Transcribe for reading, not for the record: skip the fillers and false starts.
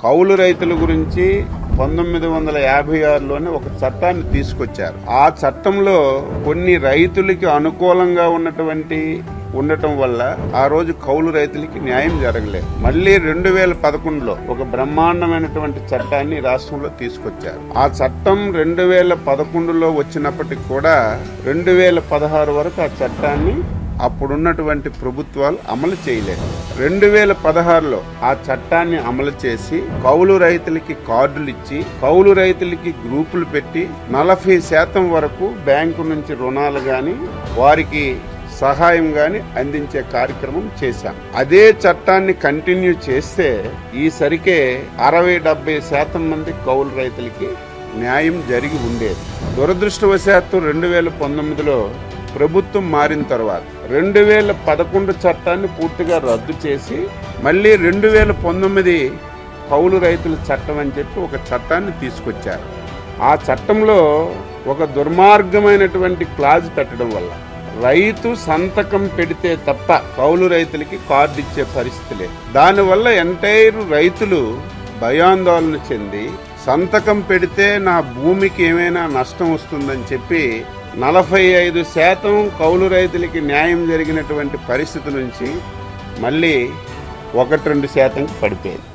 కౌలు రైతుల గురించి 1956లోనే ఒక చట్టాన్ని తీసుకొచ్చారు. ఆ చట్టంలో కొన్ని రైతులకి అనుకూలంగా ఉండటం వల్ల ఆ రోజు కౌలు రైతులకి న్యాయం జరగలేదు. మళ్ళీ 2011లో ఒక బ్రహ్మాండమైనటువంటి చట్టాన్ని రాష్ట్రంలో తీసుకొచ్చారు. ఆ చట్టం 2011లో వచ్చినప్పటికి కూడా 2016 వరకు ఆ చట్టాన్ని అప్పుడున్నటువంటి ప్రభుత్వాలు అమలు చేయలేదు. 2016లో ఆ చట్టాన్ని అమలు చేసి కౌలు రైతులకి కార్డులు ఇచ్చి కౌలు రైతులకి గ్రూపులు పెట్టి 40% వరకు బ్యాంకు నుంచి రుణాలు గాని వారికి సహాయం గాని అందించే కార్యక్రమం చేశాం. అదే చట్టాన్ని కంటిన్యూ చేస్తే ఈసరికే 60-70% మంది కౌలు రైతులకి న్యాయం జరిగి ఉండేది. దురదృష్టవశాత్తు 2019లో ప్రభుత్వం మారిన తర్వాత 2011 చట్టాన్ని పూర్తిగా రద్దు చేసి మళ్ళీ 2019 కౌలు రైతుల చట్టం అని చెప్పి ఒక చట్టాన్ని తీసుకొచ్చారు. ఆ చట్టంలో ఒక దుర్మార్గమైనటువంటి క్లాజ్ పెట్టడం వల్ల రైతు సంతకం పెడితే తప్ప కౌలు రైతులకి కార్డు ఇచ్చే పరిస్థితి లేదు. దానివల్ల ఎంటైర్ రైతులు భయాందోళన చెంది సంతకం పెడితే నా భూమికి ఏమైనా నష్టం వస్తుందని చెప్పి 45% కౌలు రైతులకి న్యాయం జరిగినటువంటి పరిస్థితి నుంచి మళ్ళీ 1-2% పడిపోయింది.